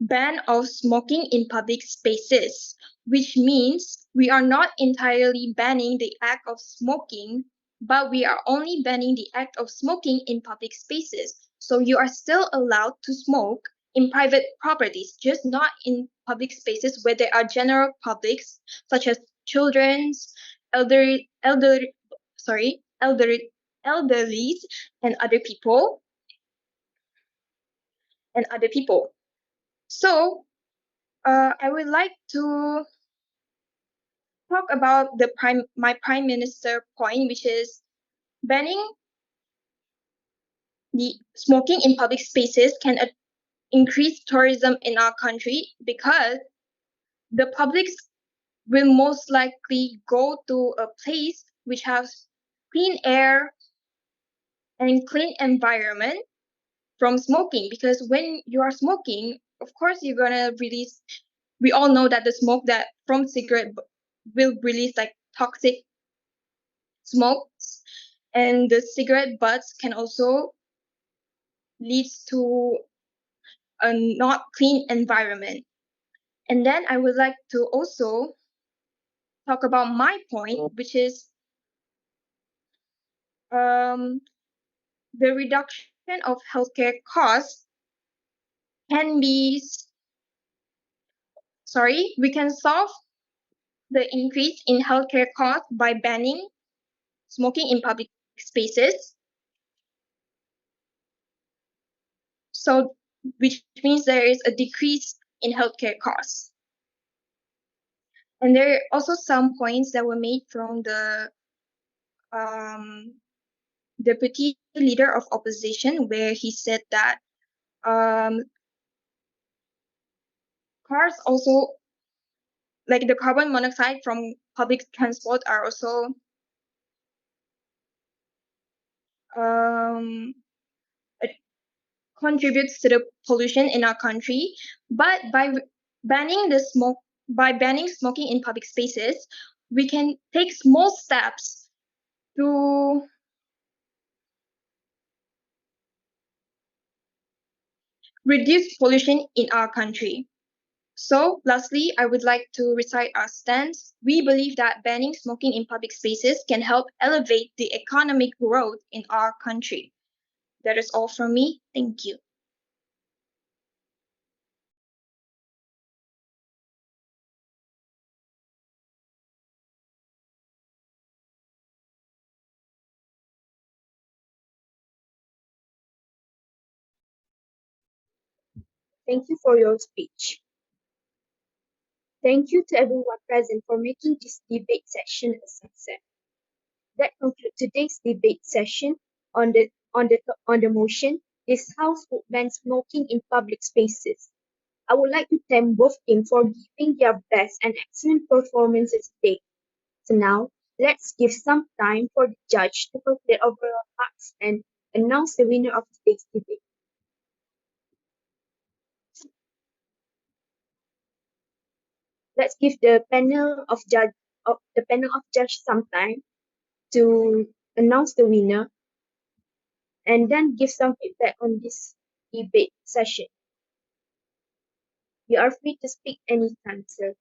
ban of smoking in public spaces, which means we are not entirely banning the act of smoking, but we are only banning the act of smoking in public spaces. So you are still allowed to smoke in private properties, just not in public spaces where there are general publics, such as children's, elderlies, and other people, So, I would like to talk about my prime minister point, which is banning the smoking in public spaces can increase tourism in our country because the public will most likely go to a place which has clean air and clean environment from smoking, because when you are smoking, of course you're gonna release, we all know that the smoke that from cigarette will release like toxic smokes, and the cigarette butts can also lead to a not clean environment. And then I would like to also talk about my point, which is the reduction of healthcare costs can be we can solve the increase in healthcare costs by banning smoking in public spaces. So, which means there is a decrease in healthcare costs. And there are also some points that were made from the deputy leader of opposition, where he said that um, cars also, like the carbon monoxide from public transport, are also it contributes to the pollution in our country. But by banning smoking in public spaces, we can take small steps to reduce pollution in our country. So, lastly, I would like to recite our stance. We believe that banning smoking in public spaces can help elevate the economic growth in our country. That is all from me. Thank you. Thank you for your speech. Thank you to everyone present for making this debate session a success. That concludes today's debate session on the motion, "This House would ban smoking in public spaces." I would like to thank both teams for giving their best and excellent performances today. So now, let's give some time for the judge to complete their overall marks and announce the winner of today's debate. Let's give the panel of judge some time to announce the winner and then give some feedback on this debate session. You are free to speak anytime, sir.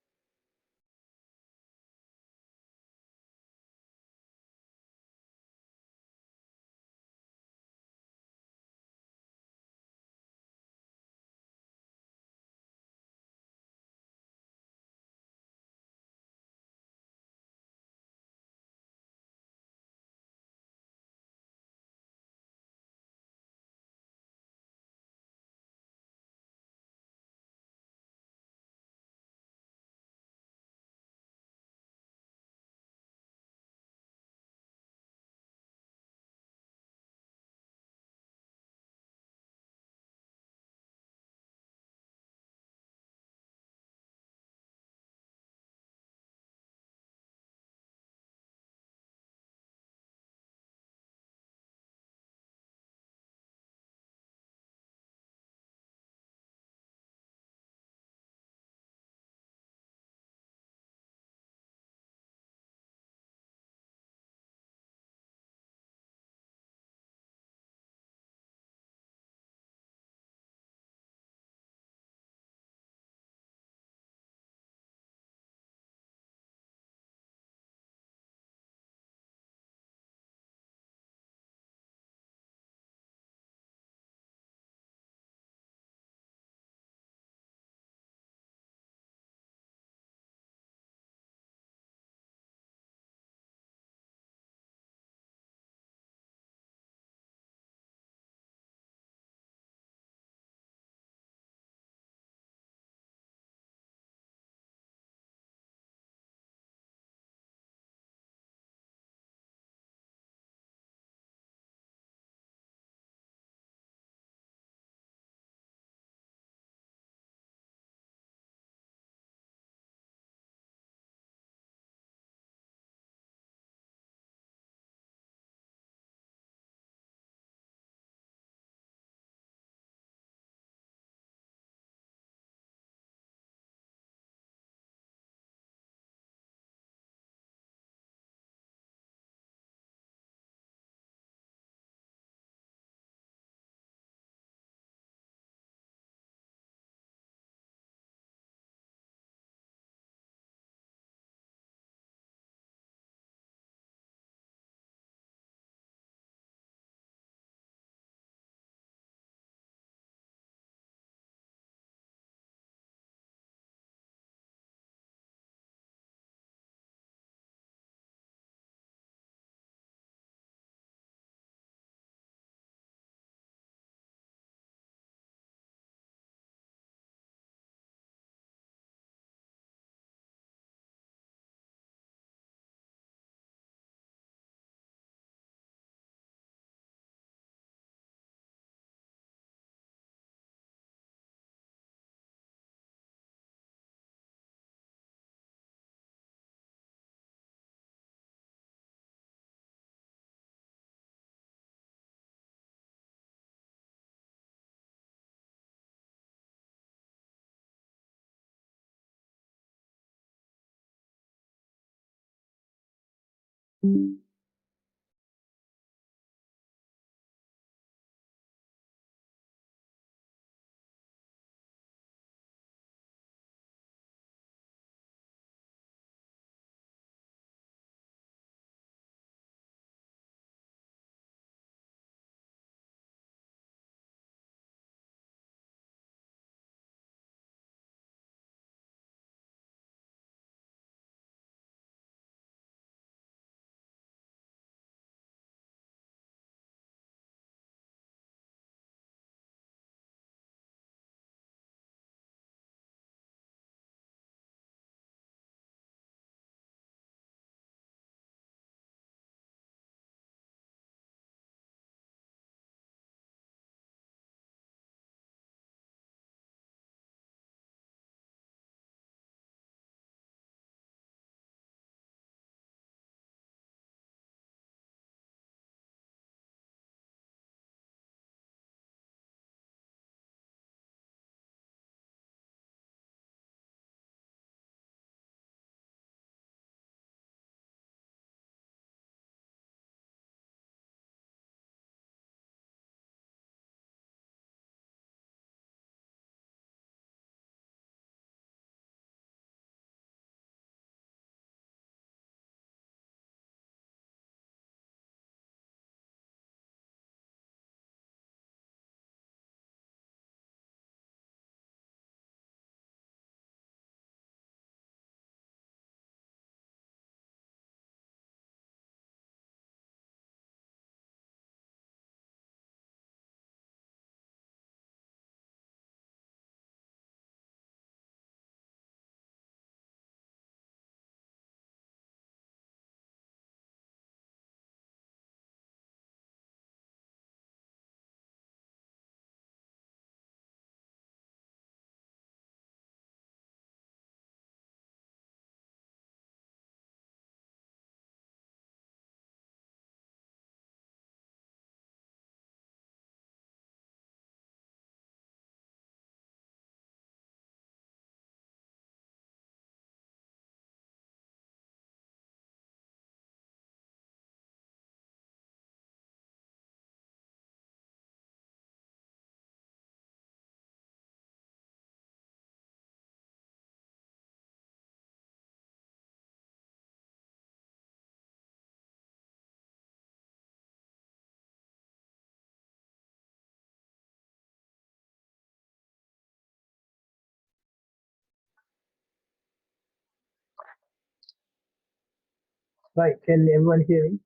Right, can everyone hear me?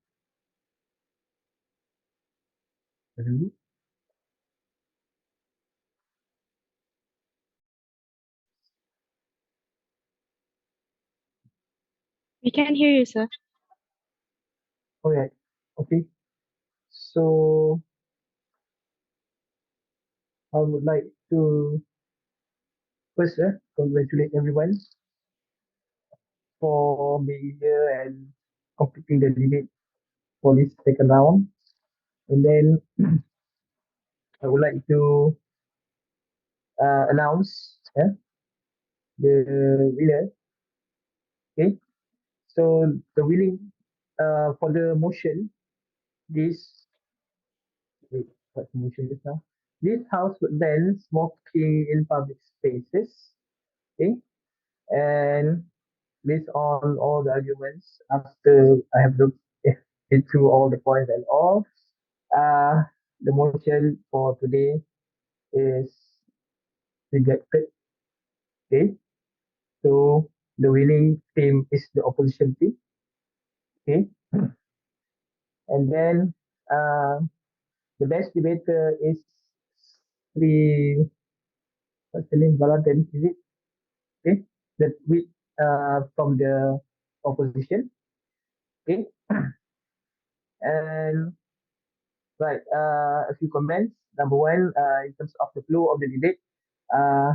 Hello? We can hear you, sir. All right. Okay. So I would like to first congratulate everyone for being here and completing the debate for this second round. And then I would like to announce the winner. Okay. So the winning for the motion, this wait, what's the motion just now? This house would ban smoking in public spaces. Okay. And based on all the arguments, after I have looked into all the points and all, uh, the motion for today is rejected. Okay, so the winning team is the opposition team. Okay, and then uh, the best debater is Sri, what's the name? Valentine, is it? Okay, that with from the opposition. Okay, and right, a few comments. Number one, in terms of the flow of the debate, uh,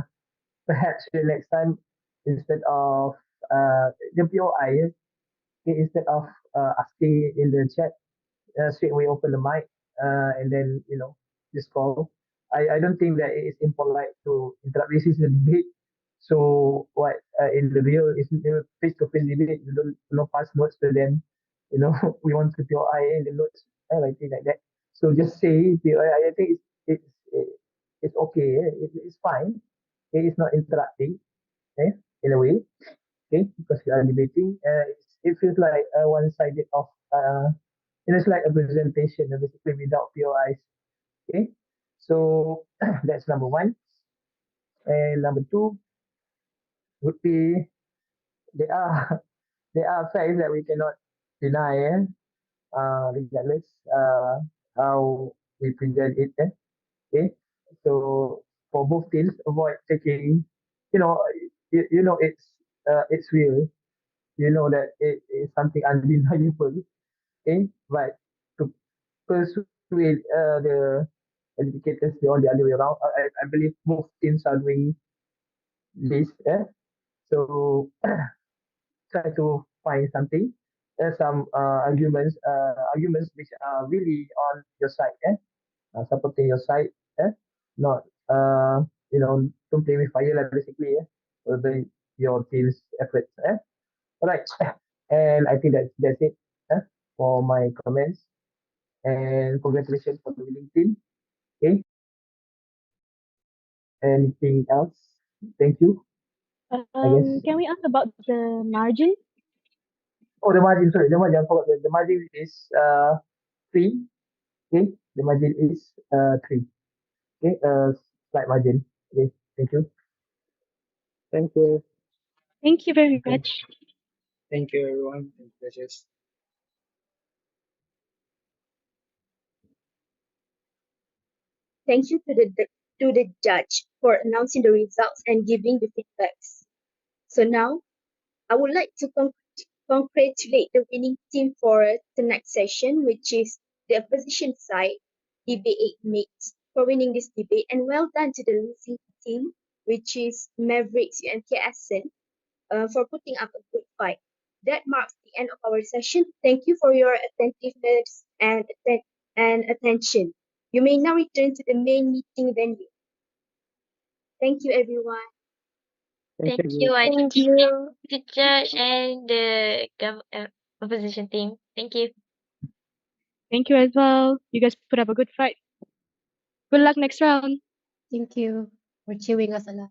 perhaps the next time, instead of the POI, instead of asking in the chat, straight away open the mic and then just call. I don't think that it is impolite to interrupt. This is a debate. So what in the real is face to face debate, you don't pass notes to them we want to POI in the notes, writing like that. So just say POI. I think it's okay. It's fine. Okay, it's not interrupting. Okay, in a way. Okay, because we are debating. It feels like a one-sided of it's like a presentation, basically without POIs. Okay, so that's number one. And number two would be there are there are facts that we cannot deny, regardless how we present it. Okay, so for both teams, avoid taking, you know, it's real. You know that it is something undeniable. Okay, but to persuade the educators on the other way around, I believe both teams are doing this. So try to find something. There's some arguments which are really on your side, supporting your side, not don't play with fire, like basically, will be your team's efforts, All right, and I think that's it, for my comments, and congratulations for the winning team. Okay, anything else? Thank you. I guess. Can we ask about the margin? Oh, the margin. Sorry, the margin. I forgot. The margin is 3. Okay, the margin is 3. Okay, slight margin. Okay, thank you. Thank you. Thank you very Okay. much. Thank you, everyone. Thank you, judges. Thank you to the judge for announcing the results and giving the feedbacks. So now I would like to congratulate the winning team for the next session, which is the opposition side, debate mates, for winning this debate, and well done to the losing team, which is Mavericks UMK Essen, for putting up a good fight. That marks the end of our session. Thank you for your attentiveness and attention. You may now return to the main meeting venue. Thank you, everyone. Thank Thank you. you, I Thank you. the judge and the opposition team. Thank you. Thank you as well. You guys put up a good fight. Good luck next round. Thank you for cheering us a lot.